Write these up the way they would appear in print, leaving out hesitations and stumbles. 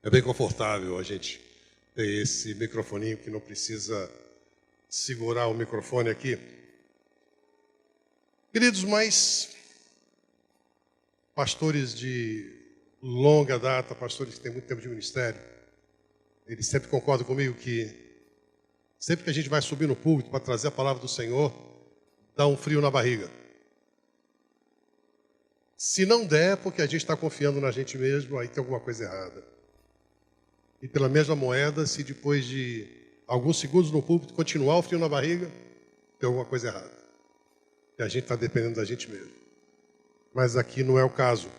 É bem confortável a gente ter esse microfoninho que não precisa segurar o microfone aqui. Queridos, mas pastores de longa data, pastores que têm muito tempo de ministério, eles sempre concordam comigo que sempre que a gente vai subir no púlpito para trazer a palavra do Senhor, dá um frio na barriga. Se não der, porque a gente está confiando na gente mesmo, aí tem alguma coisa errada. E pela mesma moeda, se depois de alguns segundos no púlpito continuar o frio na barriga, tem alguma coisa errada. E a gente está dependendo da gente mesmo. Mas aqui não é o caso.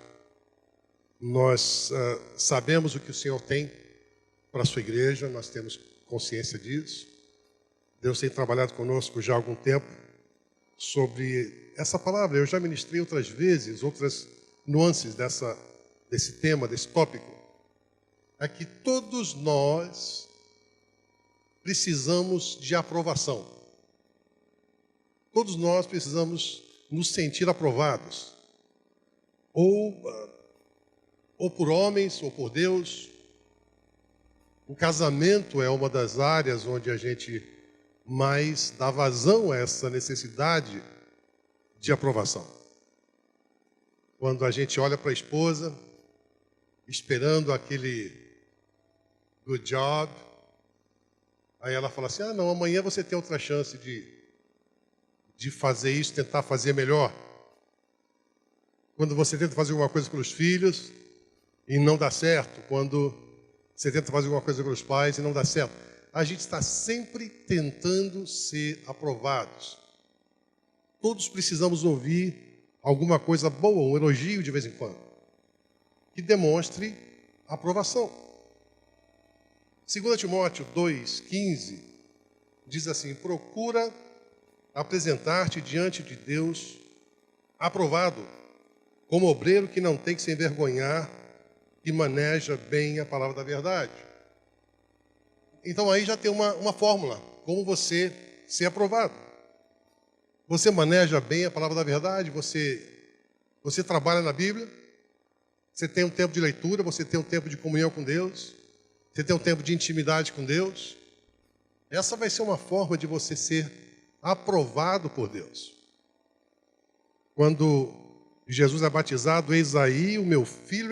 Nós sabemos o que o Senhor tem para a sua igreja, nós temos consciência disso. Deus tem trabalhado conosco já há algum tempo sobre essa palavra. Eu já ministrei outras vezes, outras nuances desse tema, desse tópico. É que todos nós precisamos de aprovação. Todos nós precisamos nos sentir aprovados. Ou por homens, ou por Deus. O casamento é uma das áreas onde a gente mais dá vazão a essa necessidade de aprovação. Quando a gente olha para a esposa, esperando aquele good job, aí ela fala assim, não, amanhã você tem outra chance de fazer isso, tentar fazer melhor. Quando você tenta fazer alguma coisa pelos filhos e não dá certo, quando você tenta fazer alguma coisa pelos pais e não dá certo, a gente está sempre tentando ser aprovados. Todos precisamos ouvir alguma coisa boa, um elogio de vez em quando, que demonstre aprovação. 2 Timóteo 2,15 diz assim, procura apresentar-te diante de Deus aprovado, como obreiro que não tem que se envergonhar, que maneja bem a palavra da verdade. Então aí já tem uma fórmula, como você ser aprovado. Você maneja bem a palavra da verdade, você trabalha na Bíblia, você tem um tempo de leitura, você tem um tempo de comunhão com Deus, você tem um tempo de intimidade com Deus. Essa vai ser uma forma de você ser aprovado por Deus. Quando Jesus é batizado, eis aí o meu filho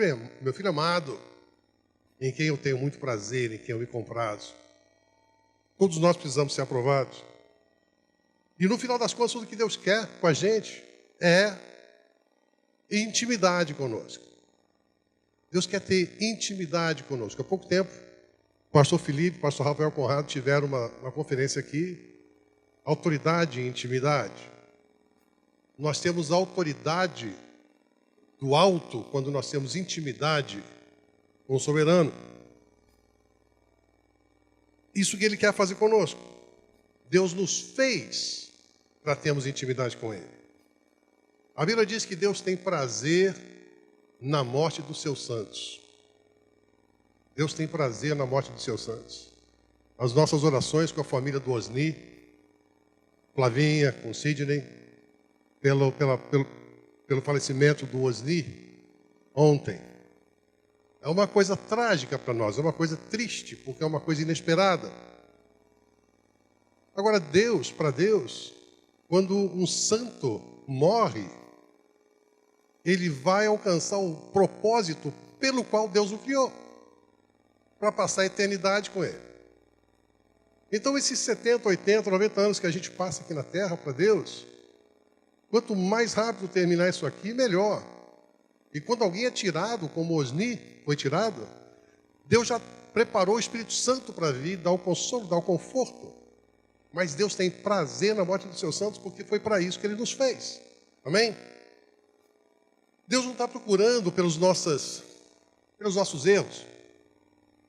amado, em quem eu tenho muito prazer, em quem eu me comprazo. Todos nós precisamos ser aprovados. E no final das contas, tudo que Deus quer com a gente é intimidade conosco. Deus quer ter intimidade conosco. Há pouco tempo, o pastor Felipe e o pastor Rafael Conrado tiveram uma conferência aqui, autoridade e intimidade. Nós temos autoridade do alto quando nós temos intimidade com o soberano. Isso que ele quer fazer conosco. Deus nos fez para termos intimidade com ele. A Bíblia diz que Deus tem prazer na morte dos seus santos. Deus tem prazer na morte dos seus santos. As nossas orações com a família do Osni, Flavinha, com Sidney, pelo falecimento do Osni ontem. É uma coisa trágica para nós, é uma coisa triste, porque é uma coisa inesperada. Agora, para Deus, quando um santo morre, ele vai alcançar o propósito pelo qual Deus o criou, para passar a eternidade com ele. Então, esses 70, 80, 90 anos que a gente passa aqui na Terra para Deus, quanto mais rápido terminar isso aqui, melhor. E quando alguém é tirado, como Osni foi tirado, Deus já preparou o Espírito Santo para vir, dar o consolo, dar o conforto. Mas Deus tem prazer na morte dos seus santos, porque foi para isso que Ele nos fez. Amém? Deus não está procurando pelos nossos erros.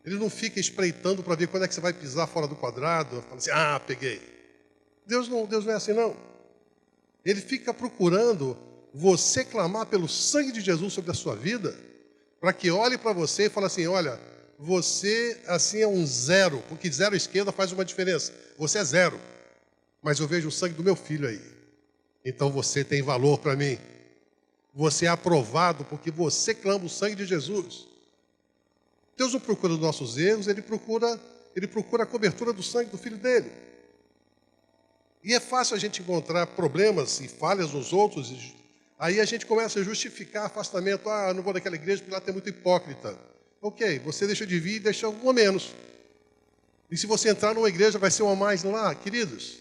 Ele não fica espreitando para ver quando é que você vai pisar fora do quadrado, fala assim, peguei. Deus não é assim, não. Ele fica procurando você clamar pelo sangue de Jesus sobre a sua vida, para que olhe para você e fale assim, olha, você assim é um zero, porque zero à esquerda faz uma diferença. Você é zero, mas eu vejo o sangue do meu filho aí. Então você tem valor para mim. Você é aprovado porque você clama o sangue de Jesus. Deus não procura os nossos erros, Ele procura a cobertura do sangue do Filho dele. E é fácil a gente encontrar problemas e falhas nos outros, aí a gente começa a justificar afastamento. Eu não vou naquela igreja porque lá tem muito hipócrita. Ok, você deixa de vir e deixa um a menos. E se você entrar numa igreja, vai ser um a mais lá, queridos.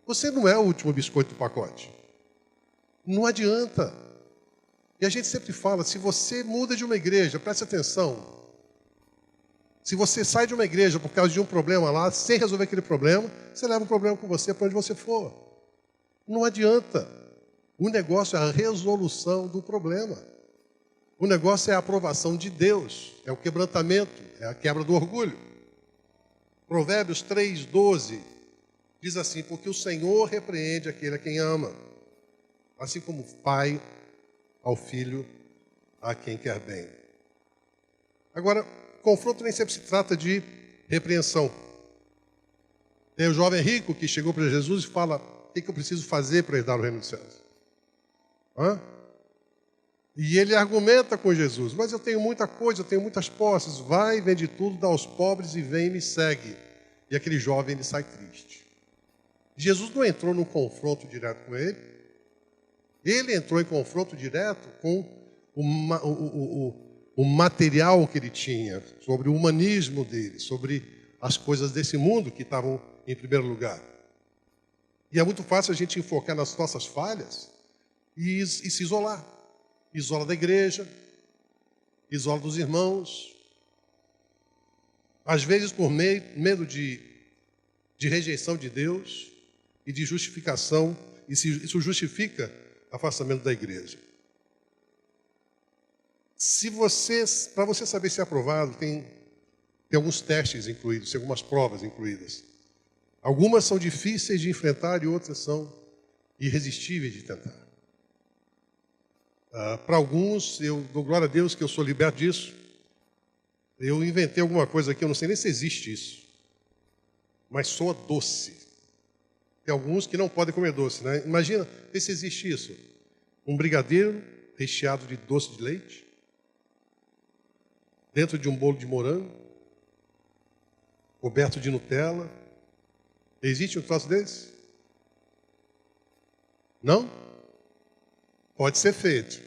Você não é o último biscoito do pacote. Não adianta. E a gente sempre fala, se você muda de uma igreja, preste atenção. Se você sai de uma igreja por causa de um problema lá, sem resolver aquele problema, você leva o problema com você para onde você for. Não adianta. O negócio é a resolução do problema. O negócio é a aprovação de Deus, é o quebrantamento, é a quebra do orgulho. Provérbios 3:12 diz assim: porque o Senhor repreende aquele a quem ama, assim como o pai ao filho a quem quer bem. Agora, confronto nem sempre se trata de repreensão. Tem o jovem rico que chegou para Jesus e fala: o que eu preciso fazer para herdar o reino dos céus? E ele argumenta com Jesus: mas eu tenho muita coisa, eu tenho muitas posses. Vai, vende tudo, dá aos pobres e vem e me segue. E aquele jovem, ele sai triste. Jesus não entrou num confronto direto com ele. Ele entrou em confronto direto com o material que ele tinha, sobre o humanismo dele, sobre as coisas desse mundo que estavam em primeiro lugar. E é muito fácil a gente enfocar nas nossas falhas e se isolar. Isola da igreja, isola dos irmãos. Às vezes por medo de rejeição de Deus e de justificação, e isso justifica afastamento da igreja. Para você saber se é aprovado, tem alguns testes incluídos, tem algumas provas incluídas. Algumas são difíceis de enfrentar e outras são irresistíveis de tentar. Para alguns, eu dou glória a Deus que eu sou liberto disso. Eu inventei alguma coisa aqui, eu não sei nem se existe isso, mas soa doce. Tem alguns que não podem comer doce, né? Imagina, vê se existe isso. Um brigadeiro recheado de doce de leite, dentro de um bolo de morango, coberto de Nutella. Existe um troço desse? Não? Pode ser feito.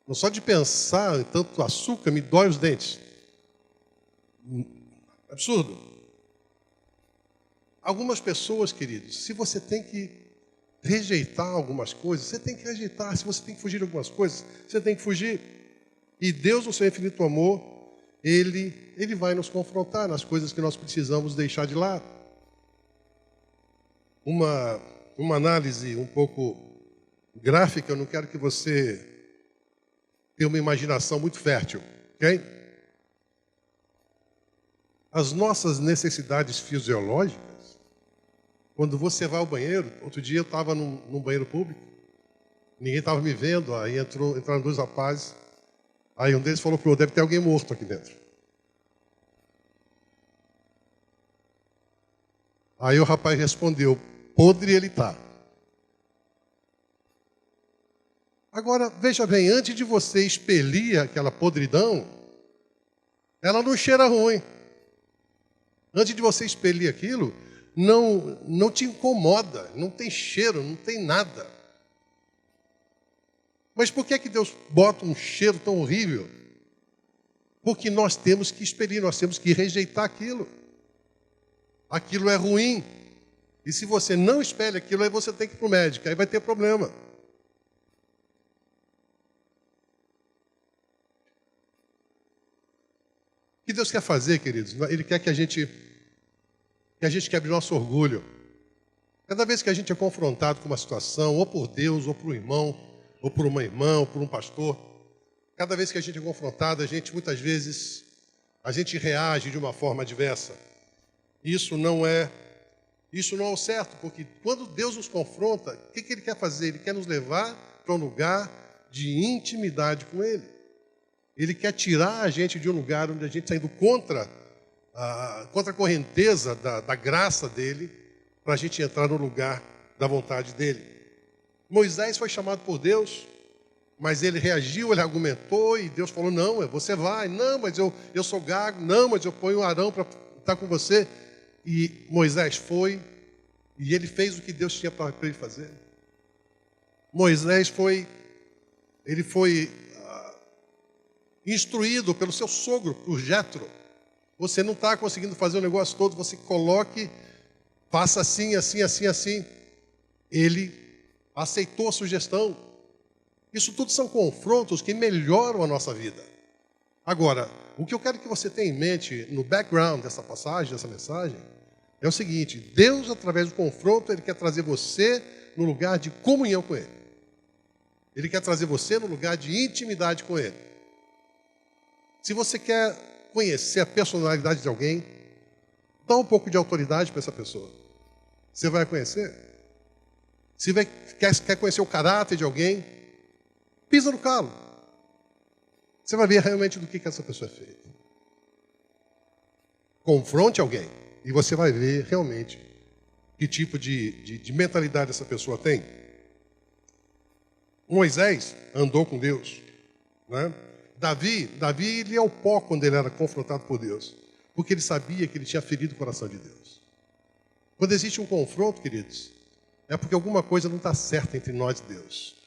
Não só de pensar em tanto açúcar me dói os dentes. Absurdo. Algumas pessoas, queridos, se você tem que rejeitar algumas coisas, você tem que rejeitar. Se você tem que fugir de algumas coisas, você tem que fugir. E Deus, no seu infinito amor, Ele vai nos confrontar nas coisas que nós precisamos deixar de lado. Uma análise um pouco gráfica, eu não quero que você tenha uma imaginação muito fértil, ok? As nossas necessidades fisiológicas, quando você vai ao banheiro, outro dia eu estava num banheiro público, ninguém estava me vendo, aí entraram dois rapazes, aí um deles falou para o outro: deve ter alguém morto aqui dentro. Aí o rapaz respondeu: podre ele está. Agora, veja bem, antes de você expelir aquela podridão, ela não cheira ruim. Antes de você expelir aquilo, não te incomoda, não tem cheiro, não tem nada. Mas por que Deus bota um cheiro tão horrível? Porque nós temos que expelir, nós temos que rejeitar aquilo. Aquilo é ruim. E se você não expele aquilo, aí você tem que ir para o médico, aí vai ter problema. O que Deus quer fazer, queridos? Ele quer que a gente quebre nosso orgulho. Cada vez que a gente é confrontado com uma situação, ou por Deus, ou por um irmão, ou por uma irmã, ou por um pastor, cada vez que a gente é confrontado, muitas vezes, a gente reage de uma forma adversa. Isso não é o certo, porque quando Deus nos confronta, o que Ele quer fazer? Ele quer nos levar para um lugar de intimidade com Ele. Ele quer tirar a gente de um lugar onde a gente está indo contra a correnteza da graça dEle, para a gente entrar no lugar da vontade dEle. Moisés foi chamado por Deus Mas ele reagiu, ele argumentou e Deus falou, não, você vai. Não, mas eu sou gago. Não, mas eu ponho o Arão para estar com você. E Moisés foi e ele fez o que Deus tinha para ele fazer. Moisés foi instruído pelo seu sogro, por Jetro. Você não está conseguindo fazer o negócio todo, você coloque, faça assim, assim, assim, assim. Ele aceitou a sugestão. Isso tudo são confrontos que melhoram a nossa vida. Agora, o que eu quero que você tenha em mente no background dessa passagem, dessa mensagem, é o seguinte: Deus, através do confronto, Ele quer trazer você no lugar de comunhão com Ele. Ele quer trazer você no lugar de intimidade com Ele. Se você quer conhecer a personalidade de alguém, dá um pouco de autoridade para essa pessoa. Você vai conhecer? Se quer conhecer o caráter de alguém, pisa no calo. Você vai ver realmente do que essa pessoa é feita. Confronte alguém e você vai ver realmente que tipo de mentalidade essa pessoa tem. Moisés andou com Deus, né? Davi, ele é o pó quando ele era confrontado por Deus, porque ele sabia que ele tinha ferido o coração de Deus. Quando existe um confronto, queridos, é porque alguma coisa não está certa entre nós e Deus.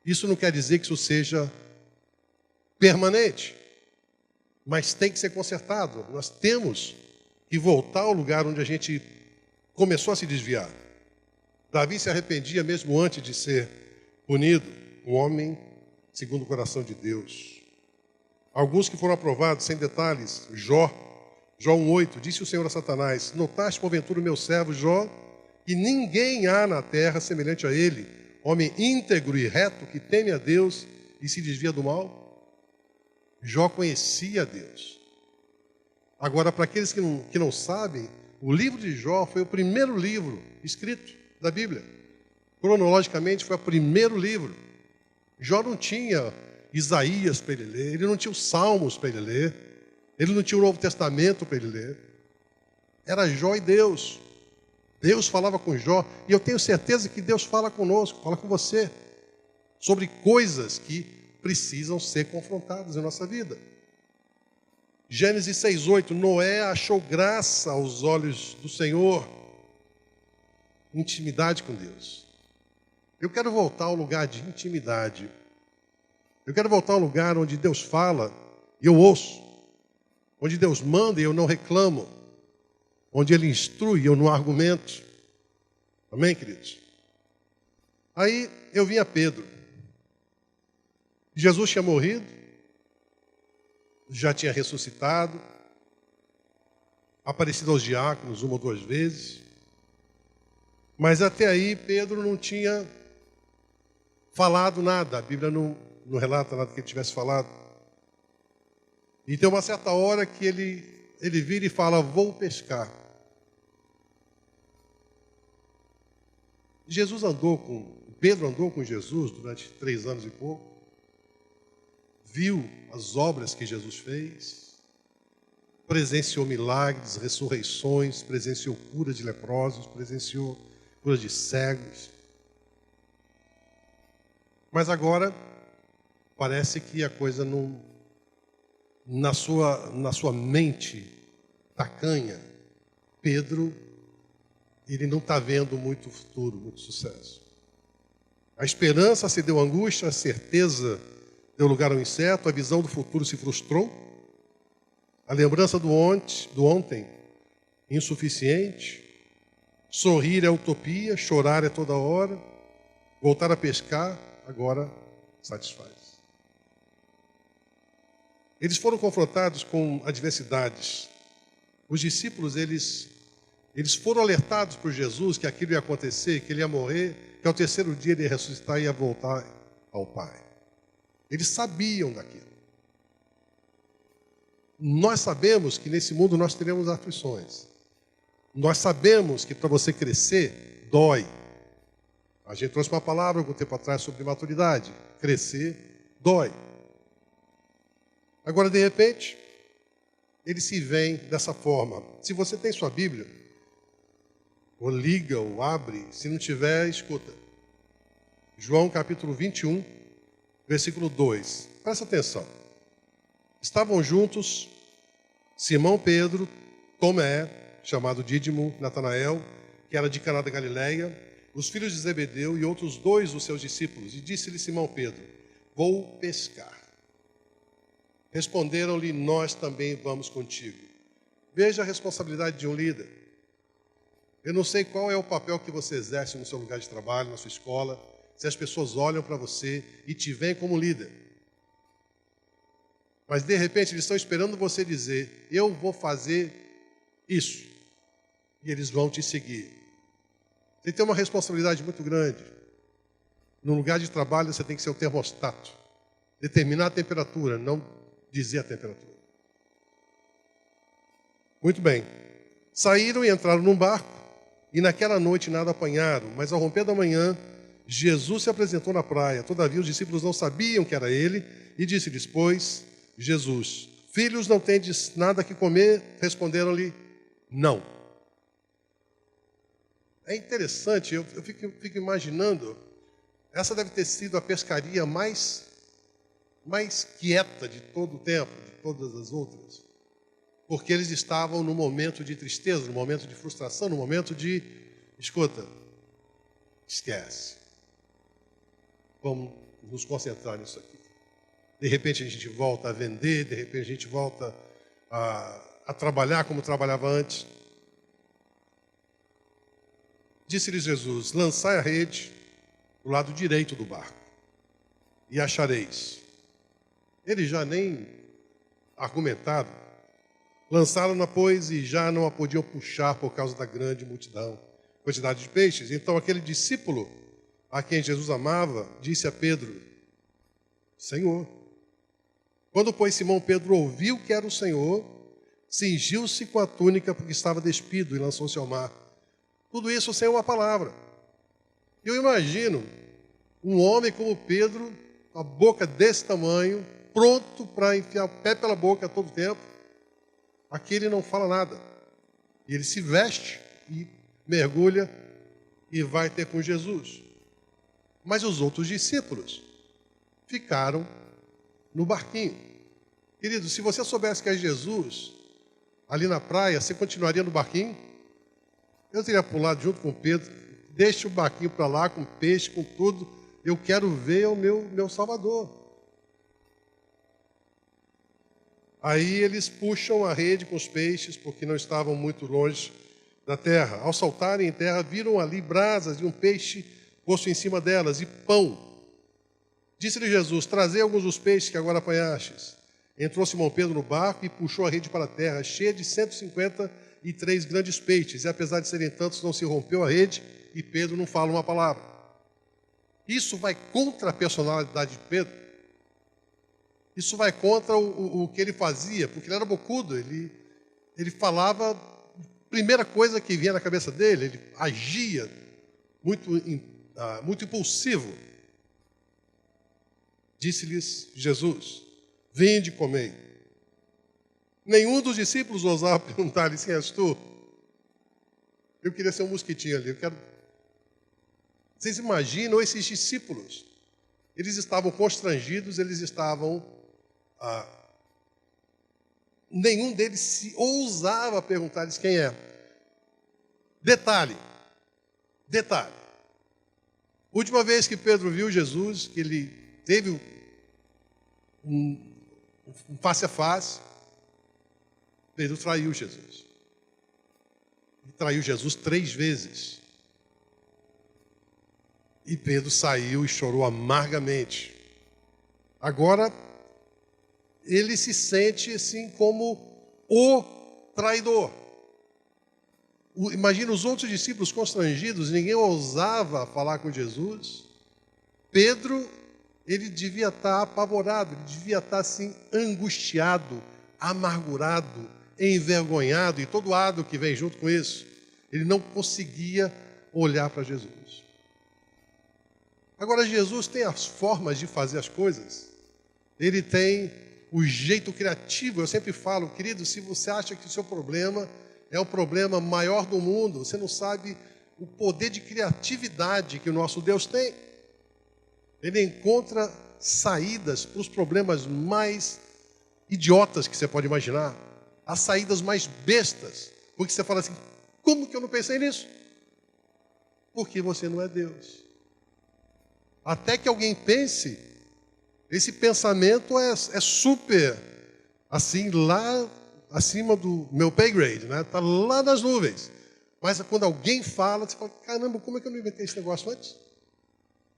Isso não quer dizer que isso seja permanente, mas tem que ser consertado. Nós temos que voltar ao lugar onde a gente começou a se desviar. Davi se arrependia mesmo antes de ser punido, um homem segundo o coração de Deus. Alguns que foram aprovados, sem detalhes, Jó 1,8, disse o Senhor a Satanás: notaste porventura o meu servo Jó, que ninguém há na terra semelhante a ele, homem íntegro e reto, que teme a Deus e se desvia do mal? Jó conhecia Deus. Agora, para aqueles que não sabem, o livro de Jó foi o primeiro livro escrito da Bíblia. Cronologicamente, foi o primeiro livro. Jó não tinha Isaías para ele ler, ele não tinha os Salmos para ele ler, ele não tinha o Novo Testamento para ele ler. Era Jó e Deus. Deus falava com Jó, e eu tenho certeza que Deus fala conosco, fala com você, sobre coisas que precisam ser confrontadas em nossa vida. Gênesis 6,8, Noé achou graça aos olhos do Senhor. Intimidade com Deus. Eu quero voltar ao lugar de intimidade. Eu quero voltar ao lugar onde Deus fala e eu ouço. Onde Deus manda e eu não reclamo. Onde Ele instrui e eu não argumento. Amém, queridos? Aí eu vim a Pedro. Jesus tinha morrido. Já tinha ressuscitado. Aparecido aos diáconos 1 ou 2 vezes. Mas até aí Pedro não tinha falado nada, a Bíblia não relata nada que ele tivesse falado. E tem uma certa hora que ele vira e fala: vou pescar. Pedro andou com Jesus durante 3 anos e pouco, viu as obras que Jesus fez, presenciou milagres, ressurreições, presenciou cura de leprosos, presenciou cura de cegos. Mas agora, parece que a coisa não, na sua mente tacanha, Pedro, ele não está vendo muito futuro, muito sucesso. A esperança cedeu à angústia, a certeza deu lugar ao incerto, a visão do futuro se frustrou, a lembrança do ontem, insuficiente, sorrir é utopia, chorar é toda hora, voltar a pescar, agora satisfaz. Eles foram confrontados com adversidades. Os discípulos, eles foram alertados por Jesus que aquilo ia acontecer, que ele ia morrer, que ao terceiro dia ele ia ressuscitar e ia voltar ao Pai. Eles sabiam daquilo. Nós sabemos que nesse mundo nós teremos aflições. Nós sabemos que para você crescer, dói. A gente trouxe uma palavra algum tempo atrás sobre maturidade. Crescer dói. Agora, de repente, ele se vem dessa forma. Se você tem sua Bíblia, ou liga, ou abre, se não tiver, escuta. João capítulo 21, versículo 2. Presta atenção. Estavam juntos Simão Pedro, Tomé, chamado Dídimo, Natanael, que era de Caná da Galileia, os filhos de Zebedeu e outros 2 dos seus discípulos. E disse-lhe Simão Pedro: vou pescar. Responderam-lhe: nós também vamos contigo. Veja a responsabilidade de um líder. Eu não sei qual é o papel que você exerce no seu lugar de trabalho, na sua escola, se as pessoas olham para você e te veem como líder. Mas, de repente, eles estão esperando você dizer: eu vou fazer isso. E eles vão te seguir. Você tem uma responsabilidade muito grande. No lugar de trabalho, você tem que ser o termostato. Determinar a temperatura, não dizer a temperatura. Muito bem. Saíram e entraram num barco, e naquela noite nada apanharam. Mas ao romper da manhã, Jesus se apresentou na praia. Todavia os discípulos não sabiam que era ele, e disse-lhes, pois, Jesus: filhos, não tendes nada que comer? Responderam-lhe: não. É interessante, eu fico imaginando, essa deve ter sido a pescaria mais quieta de todo o tempo, de todas as outras. Porque eles estavam num momento de tristeza, num momento de frustração, num momento de, escuta, esquece. Vamos nos concentrar nisso aqui. De repente a gente volta a vender, de repente a gente volta a trabalhar como trabalhava antes. Disse-lhes Jesus: lançai a rede do lado direito do barco e achareis. Eles já nem argumentaram. Lançaram-na, pois, e já não a podiam puxar por causa da grande quantidade de peixes. Então aquele discípulo a quem Jesus amava disse a Pedro: Senhor. Quando, pois, Simão Pedro ouviu que era o Senhor, cingiu-se com a túnica porque estava despido e lançou-se ao mar. Tudo isso sem uma palavra. Eu imagino um homem como Pedro, a boca desse tamanho, pronto para enfiar o pé pela boca a todo tempo. Aqui ele não fala nada. E ele se veste e mergulha e vai ter com Jesus. Mas os outros discípulos ficaram no barquinho. Querido, se você soubesse que é Jesus, ali na praia, você continuaria no barquinho? Eu teria pulado junto com Pedro. Deixa o barquinho para lá, com peixe, com tudo. Eu quero ver o meu Salvador. Aí eles puxam a rede com os peixes, porque não estavam muito longe da terra. Ao saltarem em terra, viram ali brasas e um peixe posto em cima delas, e pão. Disse-lhe Jesus: trazei alguns dos peixes que agora apanhastes. Entrou Simão Pedro no barco e puxou a rede para a terra, cheia de 153 grandes peixes. E apesar de serem tantos, não se rompeu a rede, e Pedro não fala uma palavra. Isso vai contra a personalidade de Pedro. Isso vai contra o que ele fazia, porque ele era bocudo, ele falava a primeira coisa que vinha na cabeça dele, ele agia muito impulsivo. Disse-lhes Jesus: vinde e comei. Nenhum dos discípulos ousava perguntar-lhe: quem és tu? Eu queria ser um mosquitinho ali. Vocês imaginam esses discípulos? Eles estavam constrangidos, eles estavam... nenhum deles se ousava perguntar-lhes quem é. Detalhe. Última vez que Pedro viu Jesus, que ele teve um face a face, Pedro traiu Jesus. Ele traiu Jesus 3 vezes. E Pedro saiu e chorou amargamente. Agora, ele se sente assim como o traidor. Imagina os outros discípulos constrangidos, ninguém ousava falar com Jesus. Pedro, ele devia estar apavorado, ele devia estar assim angustiado, amargurado, envergonhado e todo lado que vem junto com isso. Ele não conseguia olhar para Jesus. Agora, Jesus tem as formas de fazer as coisas. Ele tem o jeito criativo. Eu sempre falo, querido, se você acha que o seu problema é o problema maior do mundo, você não sabe o poder de criatividade que o nosso Deus tem. Ele encontra saídas para os problemas mais idiotas que você pode imaginar. As saídas mais bestas. Porque você fala assim, como que eu não pensei nisso? Porque você não é Deus. Até que alguém pense, esse pensamento é super, assim, lá acima do meu pay grade, né? Está lá nas nuvens. Mas quando alguém fala, você fala, caramba, como é que eu não inventei esse negócio antes?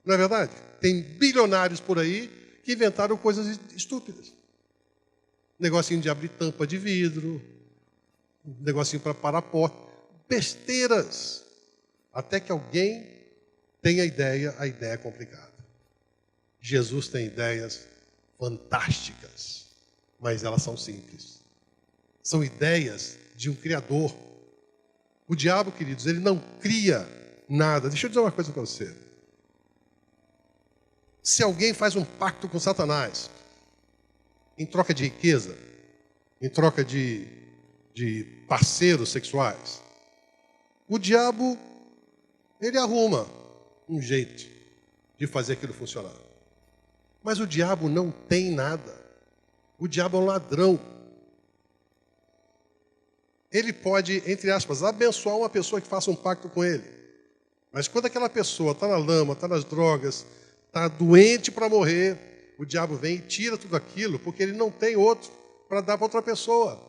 Não é verdade? Tem bilionários por aí que inventaram coisas estúpidas. Negocinho de abrir tampa de vidro, negocinho para parar a porta. Besteiras. Até que alguém tenha a ideia é complicada. Jesus tem ideias fantásticas, mas elas são simples. São ideias de um Criador. O diabo, queridos, ele não cria nada. Deixa eu dizer uma coisa para você. Se alguém faz um pacto com Satanás, em troca de riqueza, em troca de parceiros sexuais, o diabo, ele arruma um jeito de fazer aquilo funcionar. Mas o diabo não tem nada. O diabo é um ladrão. Ele pode, entre aspas, abençoar uma pessoa que faça um pacto com ele. Mas quando aquela pessoa está na lama, está nas drogas, está doente para morrer, o diabo vem e tira tudo aquilo, porque ele não tem outro para dar para outra pessoa.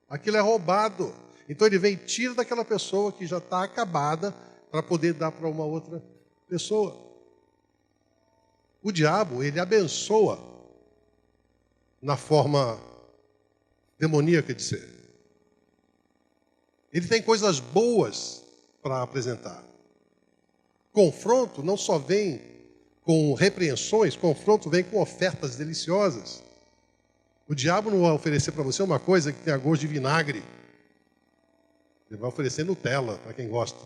Aquilo é roubado. Então ele vem e tira daquela pessoa que já está acabada para poder dar para uma outra pessoa. O diabo, ele abençoa na forma demoníaca de ser. Ele tem coisas boas para apresentar. Confronto não só vem com repreensões, confronto vem com ofertas deliciosas. O diabo não vai oferecer para você uma coisa que tenha gosto de vinagre. Ele vai oferecer Nutella, para quem gosta.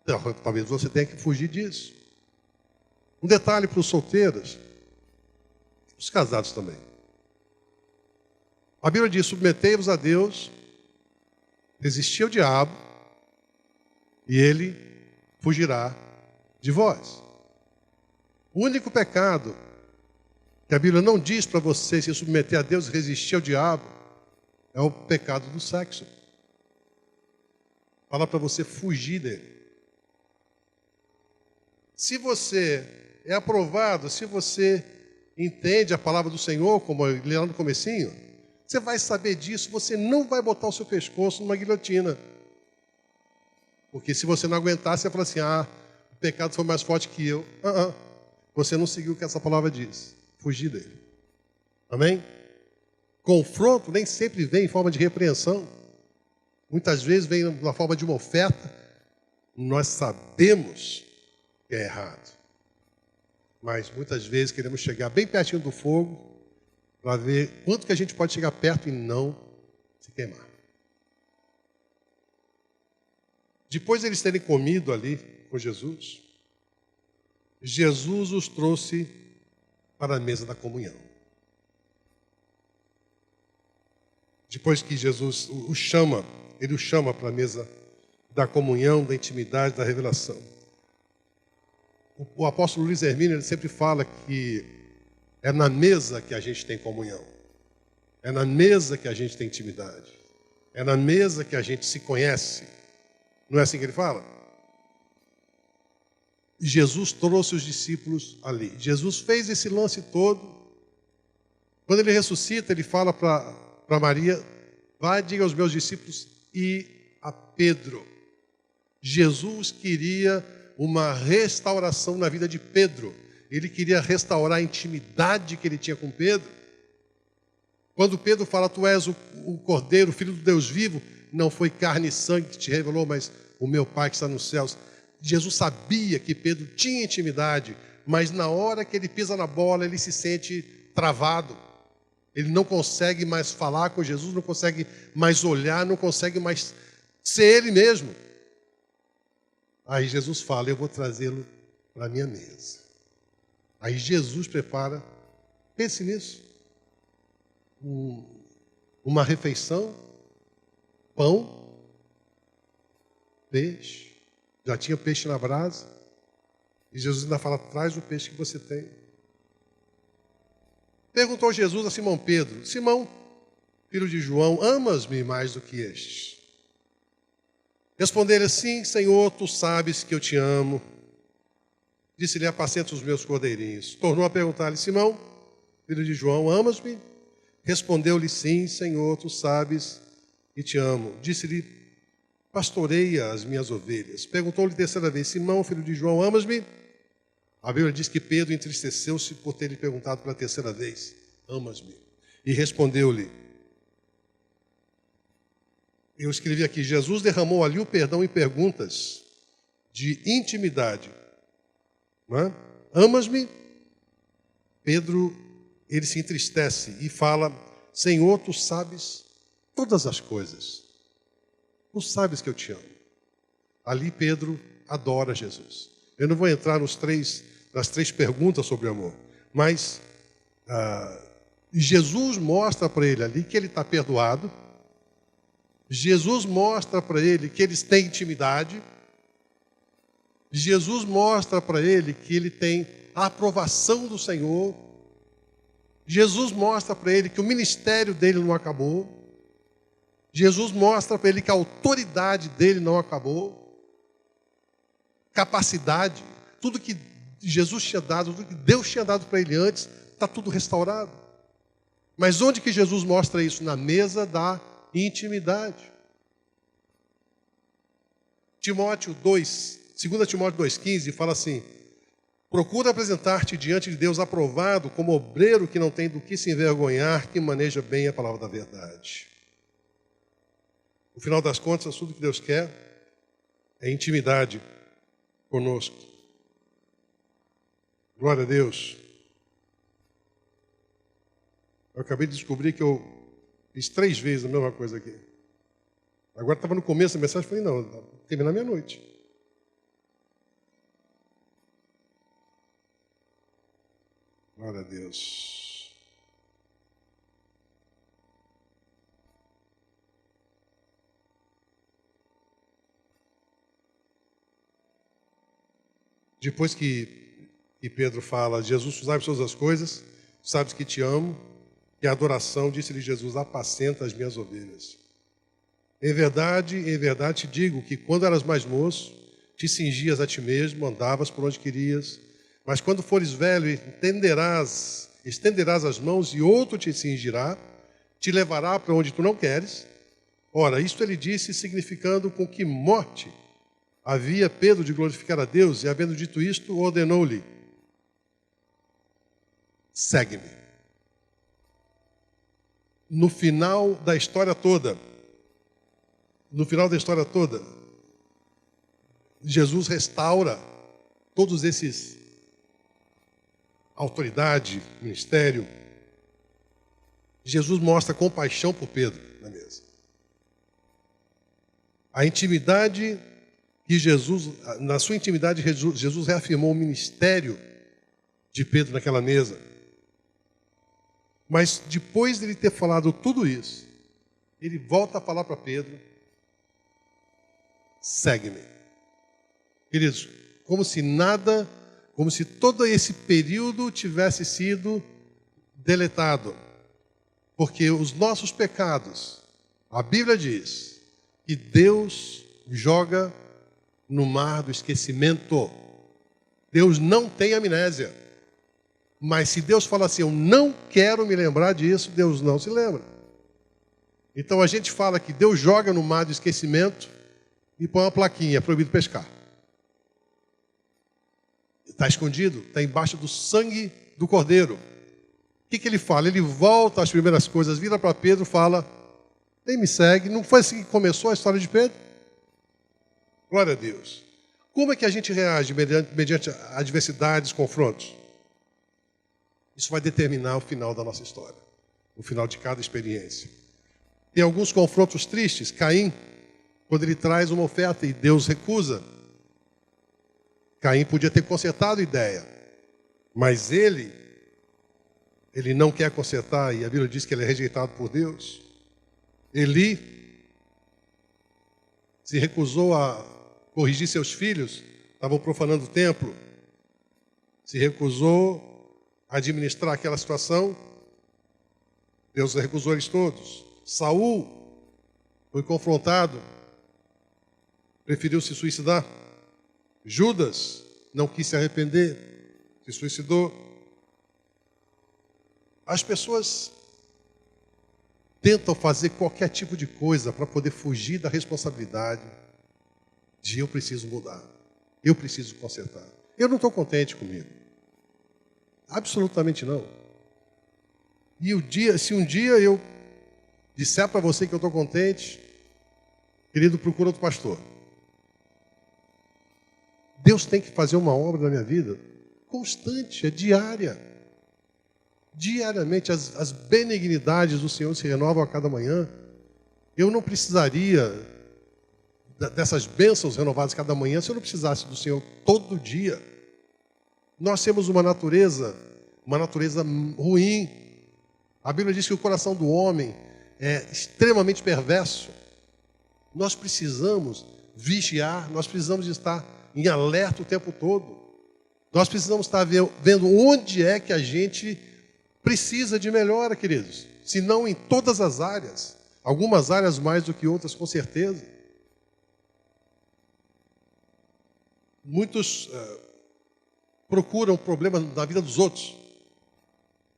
Então, talvez você tenha que fugir disso. Um detalhe para os solteiros, os casados também. A Bíblia diz, submetei-vos a Deus, resistir ao diabo, e ele fugirá de vós. O único pecado que a Bíblia não diz para você se submeter a Deus e resistir ao diabo é o pecado do sexo. Fala para você fugir dele. Se você é aprovado, se você entende a palavra do Senhor, como eu li lá no comecinho, você vai saber disso, você não vai botar o seu pescoço numa guilhotina. Porque se você não aguentar, você fala assim, o pecado foi mais forte que eu. Você não seguiu o que essa palavra diz. Fugir dele. Amém? Confronto nem sempre vem em forma de repreensão. Muitas vezes vem na forma de uma oferta. Nós sabemos que é errado. Mas muitas vezes queremos chegar bem pertinho do fogo para ver quanto que a gente pode chegar perto e não se queimar. Depois de eles terem comido ali com Jesus, Jesus os trouxe para a mesa da comunhão. Depois que Jesus os chama, ele os chama para a mesa da comunhão, da intimidade, da revelação. O apóstolo Luiz Hermínio ele sempre fala que é na mesa que a gente tem comunhão. É na mesa que a gente tem intimidade. É na mesa que a gente se conhece. Não é assim que ele fala? E Jesus trouxe os discípulos ali. Jesus fez esse lance todo. Quando ele ressuscita, ele fala para Maria, vai, diga aos meus discípulos e a Pedro. Jesus queria uma restauração na vida de Pedro. Ele queria restaurar a intimidade que ele tinha com Pedro. Quando Pedro fala, tu és o Cordeiro, o Filho do Deus vivo, não foi carne e sangue que te revelou, mas o meu Pai que está nos céus. Jesus sabia que Pedro tinha intimidade, mas na hora que ele pisa na bola, ele se sente travado. Ele não consegue mais falar com Jesus, não consegue mais olhar, não consegue mais ser ele mesmo. Aí Jesus fala, eu vou trazê-lo para a minha mesa. Aí Jesus prepara, pense nisso, uma refeição, pão, peixe, já tinha peixe na brasa, E Jesus ainda fala, traz o peixe que você tem. Perguntou Jesus a Simão Pedro, Simão, filho de João, amas-me mais do que estes? Respondeu-lhe assim, Senhor, tu sabes que eu te amo. Disse-lhe, apacenta os meus cordeirinhos. Tornou a perguntar-lhe, Simão, filho de João, amas-me? Respondeu-lhe, sim, Senhor, tu sabes que te amo. Disse-lhe, pastoreia as minhas ovelhas. Perguntou-lhe terceira vez, Simão, filho de João, amas-me? A Bíblia diz que Pedro entristeceu-se por ter lhe perguntado pela terceira vez, amas-me? E respondeu-lhe, eu escrevi aqui, Jesus derramou ali o perdão em perguntas de intimidade. Não é? Amas-me? Pedro, ele se entristece e fala, Senhor, tu sabes todas as coisas. Tu sabes que eu te amo. Ali Pedro adora Jesus. Eu não vou entrar nas três perguntas sobre amor, mas Jesus mostra para ele ali que ele está perdoado. Jesus mostra para ele que eles têm intimidade. Jesus mostra para ele que ele tem a aprovação do Senhor. Jesus mostra para ele que o ministério dele não acabou. Jesus mostra para ele que a autoridade dele não acabou. Capacidade, tudo que Jesus tinha dado, tudo que Deus tinha dado para ele antes, está tudo restaurado. Mas onde que Jesus mostra isso? Na mesa da intimidade. Timóteo 2, 2 Timóteo 2,15 fala assim, procura apresentar-te diante de Deus aprovado como obreiro que não tem do que se envergonhar, que maneja bem a palavra da verdade. No final das contas, tudo que Deus quer é intimidade conosco. Glória a Deus. Eu acabei de descobrir que eu fiz 3 vezes a mesma coisa aqui. Agora estava no começo da mensagem, falei, não, terminar meia-noite. Glória a Deus. Depois que Pedro fala, Jesus, tu sabes todas as coisas, sabes que te amo, e a adoração, disse-lhe Jesus, apacenta as minhas ovelhas. Em verdade te digo que quando eras mais moço, te cingias a ti mesmo, andavas por onde querias, mas quando fores velho, estenderás as mãos e outro te cingirá, te levará para onde tu não queres. Ora, isto ele disse, significando com que morte havia Pedro de glorificar a Deus, e havendo dito isto, ordenou-lhe, segue-me. No final da história toda, Jesus restaura todos esses autoridade, ministério. Jesus mostra compaixão por Pedro na mesa. A intimidade que na sua intimidade, Jesus reafirmou o ministério de Pedro naquela mesa. Mas depois de ele ter falado tudo isso, ele volta a falar para Pedro, segue-me. Queridos, como se todo esse período tivesse sido deletado. Porque os nossos pecados, a Bíblia diz que Deus joga no mar do esquecimento. Deus não tem amnésia. Mas se Deus fala assim, eu não quero me lembrar disso, Deus não se lembra. Então a gente fala que Deus joga no mar do esquecimento e põe uma plaquinha, é proibido pescar. Está escondido, está embaixo do sangue do Cordeiro. O que ele fala? Ele volta às primeiras coisas, vira para Pedro e fala, nem me segue. Não foi assim que começou a história de Pedro? Glória a Deus. Como é que a gente reage mediante adversidades, confrontos? Isso vai determinar o final da nossa história, o final de cada experiência. Tem alguns confrontos tristes. Caim, quando ele traz uma oferta e Deus recusa. Caim podia ter consertado a ideia, mas ele não quer consertar, e a Bíblia diz que ele é rejeitado por Deus. Eli se recusou a corrigir seus filhos, estavam profanando o templo. se recusou a administrar aquela situação, Deus recusou eles todos. Saul foi confrontado, preferiu se suicidar. Judas não quis se arrepender, se suicidou. As pessoas tentam fazer qualquer tipo de coisa para poder fugir da responsabilidade de eu preciso mudar, eu preciso consertar. Eu não estou contente comigo. Absolutamente não. E se um dia eu disser para você que eu estou contente, querido, procura outro pastor. Deus tem que fazer uma obra na minha vida constante, é diária. Diariamente, as benignidades do Senhor se renovam a cada manhã. Eu não precisaria dessas bênçãos renovadas cada manhã se eu não precisasse do Senhor todo dia. Nós temos uma natureza ruim. A Bíblia diz que o coração do homem é extremamente perverso. Nós precisamos vigiar, nós precisamos estar em alerta o tempo todo. Nós precisamos estar vendo onde é que a gente precisa de melhora, queridos. Se não em todas as áreas. Algumas áreas mais do que outras, com certeza. Muitos procuram problemas na vida dos outros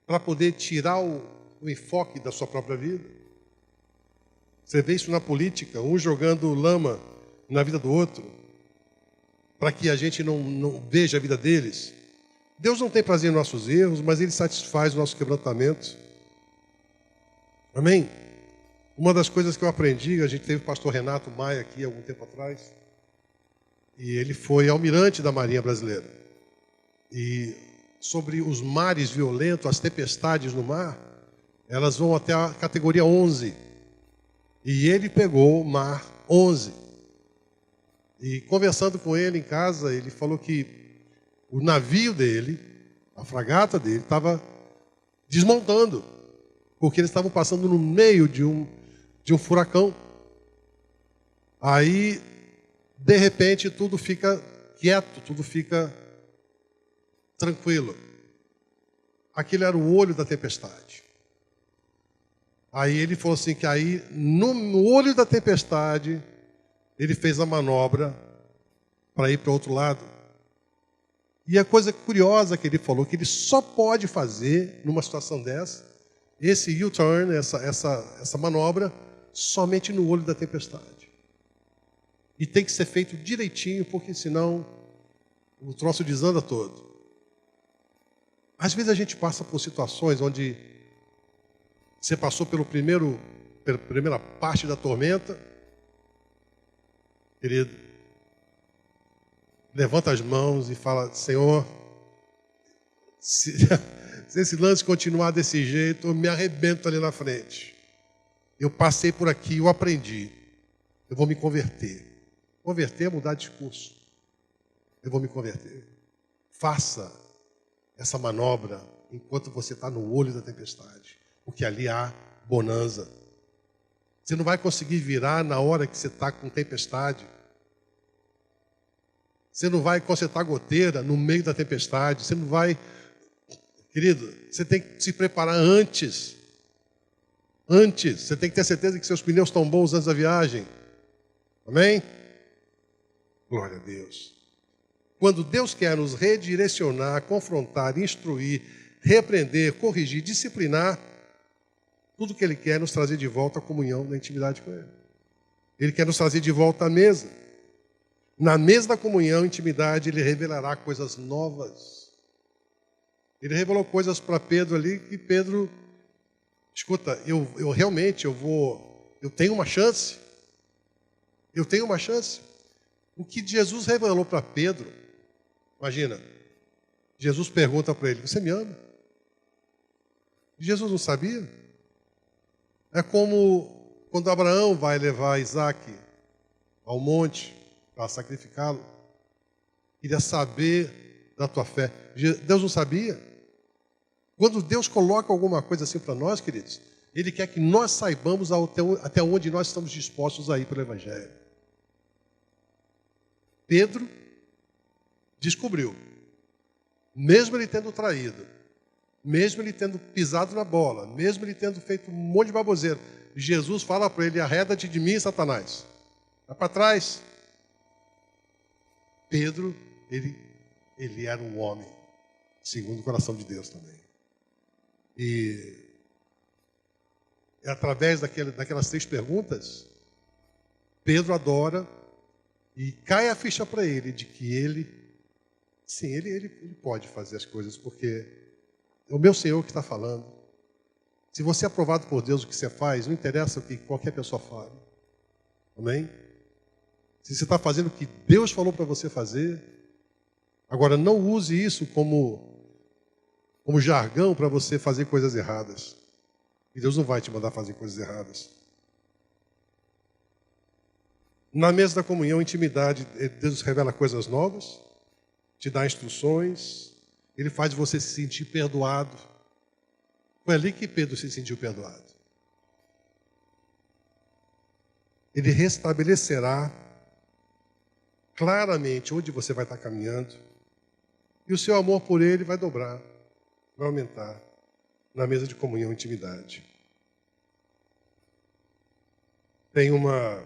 para poder tirar o enfoque da sua própria vida. Você vê isso na política, um jogando lama na vida do outro, para que a gente não veja a vida deles. Deus não tem prazer em nossos erros, mas Ele satisfaz o nosso quebrantamento. Amém? Uma das coisas que eu aprendi, a gente teve o pastor Renato Maia aqui há algum tempo atrás, e ele foi almirante da Marinha Brasileira. E sobre os mares violentos, as tempestades no mar, elas vão até a categoria 11. E ele pegou o mar 11. E conversando com ele em casa, ele falou que o navio dele, a fragata dele, estava desmontando, porque eles estavam passando no meio de um furacão. Aí, de repente, tudo fica quieto, tudo fica tranquilo. Aquilo era o olho da tempestade. Aí ele falou assim que aí, no olho da tempestade, ele fez a manobra para ir para o outro lado. E a coisa curiosa que ele falou, que ele só pode fazer, numa situação dessa, esse U-turn, essa manobra, somente no olho da tempestade. E tem que ser feito direitinho, porque senão o troço desanda todo. Às vezes a gente passa por situações onde você passou pela primeira parte da tormenta. Querido, levanta as mãos e fala: Senhor, se esse lance continuar desse jeito, eu me arrebento ali na frente. Eu passei por aqui, eu aprendi. Eu vou me converter. Converter é mudar de discurso. Eu vou me converter. Faça essa manobra enquanto você está no olho da tempestade, porque ali há bonança. Você não vai conseguir virar na hora que você está com tempestade. Você não vai consertar goteira no meio da tempestade. Você não vai... Querido, você tem que se preparar antes. Antes. Você tem que ter certeza que seus pneus estão bons antes da viagem. Amém? Glória a Deus. Quando Deus quer nos redirecionar, confrontar, instruir, repreender, corrigir, disciplinar, tudo que Ele quer é nos trazer de volta à comunhão, na intimidade com Ele. Ele quer nos trazer de volta à mesa. Na mesa da comunhão, intimidade, Ele revelará coisas novas. Ele revelou coisas para Pedro ali que Pedro, escuta, eu tenho uma chance. Eu tenho uma chance. O que Jesus revelou para Pedro, imagina, Jesus pergunta para ele: você me ama? Jesus não sabia. É como quando Abraão vai levar Isaac ao monte para sacrificá-lo. Queria saber da tua fé. Deus não sabia. Quando Deus coloca alguma coisa assim para nós, queridos, Ele quer que nós saibamos até onde nós estamos dispostos a ir pelo Evangelho. Pedro descobriu mesmo ele tendo traído, mesmo ele tendo pisado na bola, mesmo ele tendo feito um monte de baboseira, Jesus fala para ele: arreda-te de mim, Satanás. Vai para trás. Pedro, ele era um homem segundo o coração de Deus também. E através daquelas 3 perguntas, Pedro adora e cai a ficha para ele de que ele pode fazer as coisas, porque é o meu Senhor que está falando. Se você é aprovado por Deus, o que você faz, não interessa o que qualquer pessoa fale. Amém? Se você está fazendo o que Deus falou para você fazer, agora não use isso como jargão para você fazer coisas erradas. E Deus não vai te mandar fazer coisas erradas. Na mesa da comunhão, intimidade, Deus revela coisas novas, te dá instruções, Ele faz você se sentir perdoado. Foi ali que Pedro se sentiu perdoado. Ele restabelecerá claramente onde você vai estar caminhando, e o seu amor por Ele vai dobrar, vai aumentar na mesa de comunhão e intimidade. Tem uma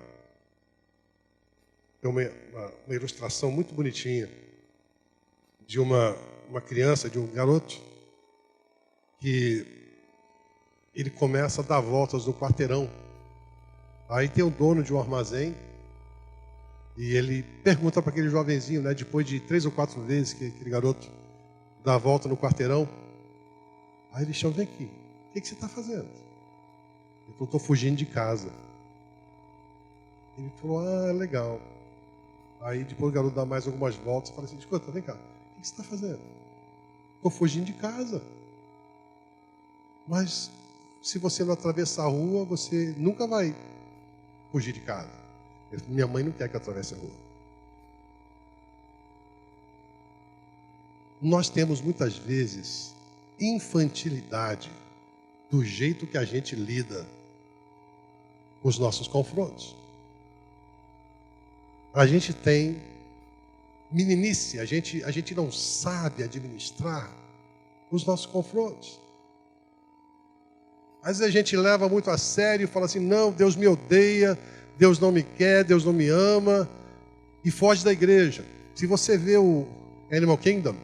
ilustração muito bonitinha de uma criança, de um garoto, que ele começa a dar voltas no quarteirão. Aí tem o dono de um armazém e ele pergunta para aquele jovenzinho, né, depois de 3 ou 4 vezes que aquele garoto dá a volta no quarteirão, aí ele chama: vem aqui, o que você está fazendo? Ele falou: estou fugindo de casa. Ele falou: ah, legal. Aí depois o garoto dá mais algumas voltas e fala assim: escuta, vem cá, o que você está fazendo? Estou fugindo de casa. Mas se você não atravessar a rua, você nunca vai fugir de casa. Ele falou: minha mãe não quer que eu atravesse a rua. Nós temos muitas vezes infantilidade do jeito que a gente lida com os nossos confrontos. A gente tem meninice, a gente não sabe administrar os nossos confrontos. Às vezes a gente leva muito a sério e fala assim: não, Deus me odeia, Deus não me quer, Deus não me ama, e foge da igreja. Se você vê o Animal Kingdom,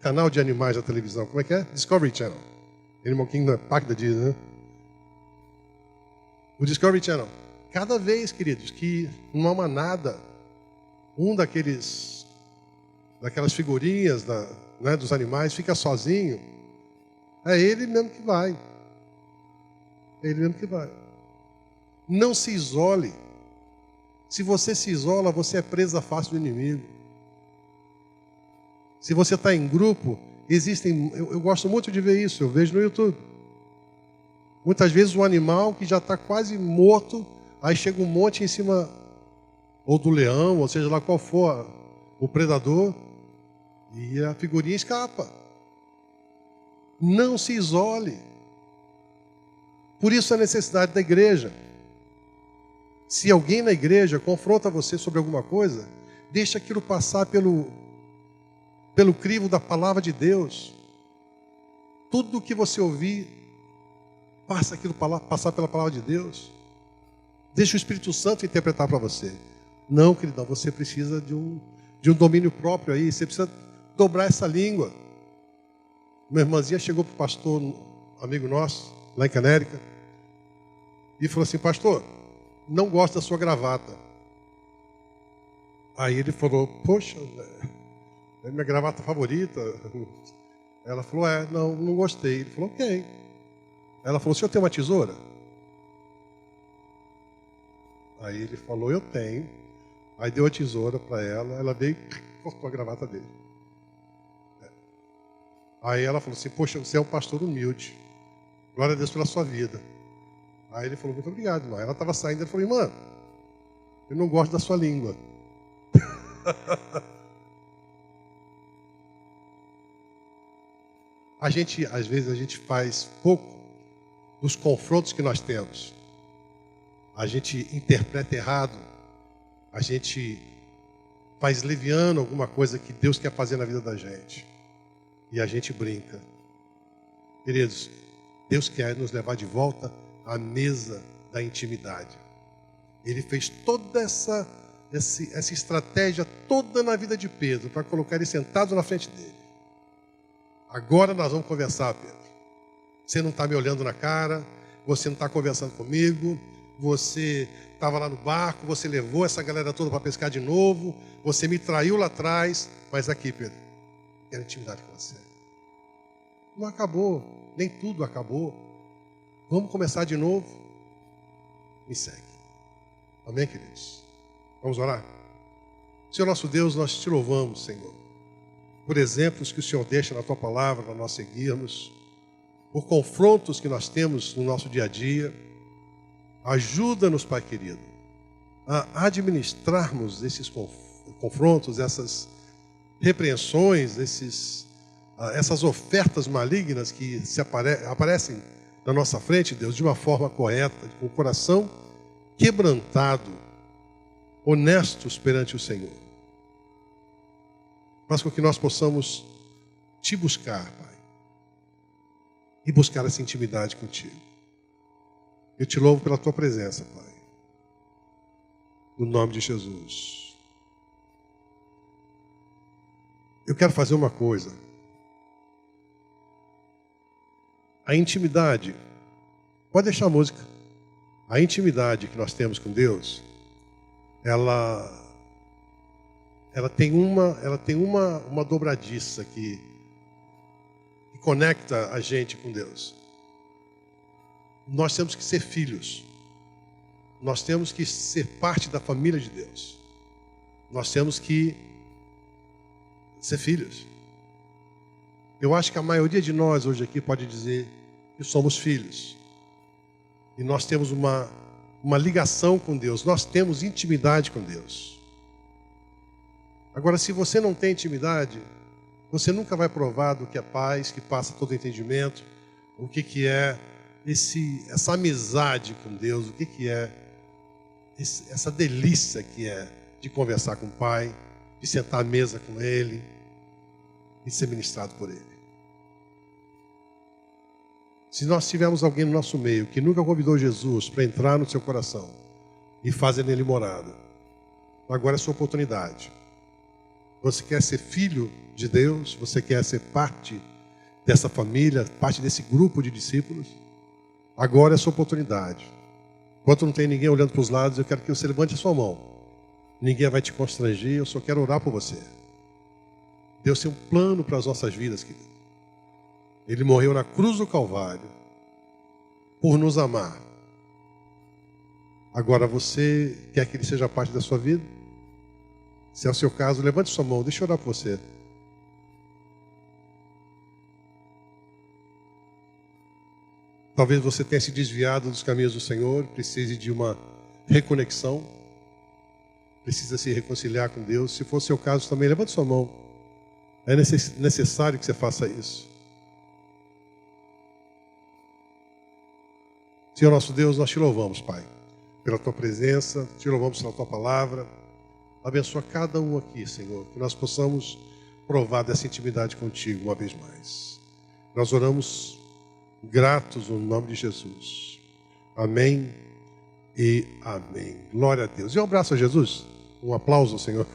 canal de animais da televisão, como é que é? Discovery Channel. Animal Kingdom, parque da Disney, né? O Discovery Channel. Cada vez, queridos, que numa manada, daquelas figurinhas dos animais fica sozinho, é ele mesmo que vai. É ele mesmo que vai. Não se isole. Se você se isola, você é presa fácil do inimigo. Se você está em grupo, eu gosto muito de ver isso, eu vejo no YouTube. Muitas vezes um animal que já está quase morto, aí chega um monte em cima, ou do leão, ou seja lá qual for o predador, e a figurinha escapa. Não se isole. Por isso a necessidade da igreja. Se alguém na igreja confronta você sobre alguma coisa, deixa aquilo passar pelo crivo da palavra de Deus. Tudo o que você ouvir, passar pela palavra de Deus. Deixa o Espírito Santo interpretar para você. Não, queridão, você precisa de um domínio próprio aí. Você precisa dobrar essa língua. Uma irmãzinha chegou para o pastor, amigo nosso, lá em Canérica, e falou assim: pastor, não gosto da sua gravata. Aí ele falou: poxa, é minha gravata favorita. Ela falou: não gostei. Ele falou: ok. Ela falou: o senhor tem uma tesoura? Aí ele falou: eu tenho. Aí deu a tesoura para ela veio e cortou a gravata dele. Aí ela falou assim: poxa, você é um pastor humilde. Glória a Deus pela sua vida. Aí ele falou: muito obrigado, irmã. Ela estava saindo, ele falou: irmã, eu não gosto da sua língua. Às vezes a gente faz pouco dos confrontos que nós temos. A gente interpreta errado. A gente faz leviano alguma coisa que Deus quer fazer na vida da gente. E a gente brinca. Queridos, Deus quer nos levar de volta à mesa da intimidade. Ele fez toda essa estratégia toda na vida de Pedro para colocar ele sentado na frente dele. Agora nós vamos conversar, Pedro. Você não está me olhando na cara, você não está conversando comigo, você estava lá no barco, você levou essa galera toda para pescar de novo, você me traiu lá atrás, mas aqui, Pedro, quero intimidade com você. Não acabou, nem tudo acabou. Vamos começar de novo? Me segue. Amém, queridos? Vamos orar? Senhor nosso Deus, nós te louvamos, Senhor, por exemplos que o Senhor deixa na tua palavra para nós seguirmos, por confrontos que nós temos no nosso dia a dia. Ajuda-nos, Pai querido, a administrarmos esses confrontos, essas repreensões, essas ofertas malignas que aparecem na nossa frente, Deus, de uma forma correta, com o coração quebrantado, honestos perante o Senhor. Mas com que nós possamos te buscar, Pai, e buscar essa intimidade contigo. Eu te louvo pela tua presença, Pai. No nome de Jesus. Eu quero fazer uma coisa. A intimidade, pode deixar a música. A intimidade que nós temos com Deus, ela tem uma dobradiça que conecta a gente com Deus. Nós temos que ser filhos. Nós temos que ser parte da família de Deus. Nós temos que ser filhos. Eu acho que a maioria de nós hoje aqui pode dizer que somos filhos. E nós temos uma ligação com Deus. Nós temos intimidade com Deus. Agora, se você não tem intimidade, você nunca vai provar do que é paz, que passa todo entendimento, o que é essa amizade com Deus, o que é essa delícia que é de conversar com o Pai, de sentar à mesa com Ele e ser ministrado por Ele. Se nós tivermos alguém no nosso meio que nunca convidou Jesus para entrar no seu coração e fazer nele morada, agora é a sua oportunidade. Você quer ser filho de Deus? Você quer ser parte dessa família, parte desse grupo de discípulos? Agora é a sua oportunidade. Enquanto não tem ninguém olhando para os lados, eu quero que você levante a sua mão. Ninguém vai te constranger, eu só quero orar por você. Deus tem um plano para as nossas vidas, querido. Ele morreu na cruz do Calvário por nos amar. Agora você quer que Ele seja parte da sua vida? Se é o seu caso, levante sua mão, deixa eu orar por você. Talvez você tenha se desviado dos caminhos do Senhor, precise de uma reconexão, precisa se reconciliar com Deus. Se for o seu caso também, levante sua mão. É necessário que você faça isso. Senhor nosso Deus, nós te louvamos, Pai, pela tua presença, te louvamos pela tua palavra. Abençoa cada um aqui, Senhor, que nós possamos provar dessa intimidade contigo uma vez mais. Nós oramos gratos no nome de Jesus. Amém e amém. Glória a Deus. E um abraço a Jesus. Um aplauso ao Senhor.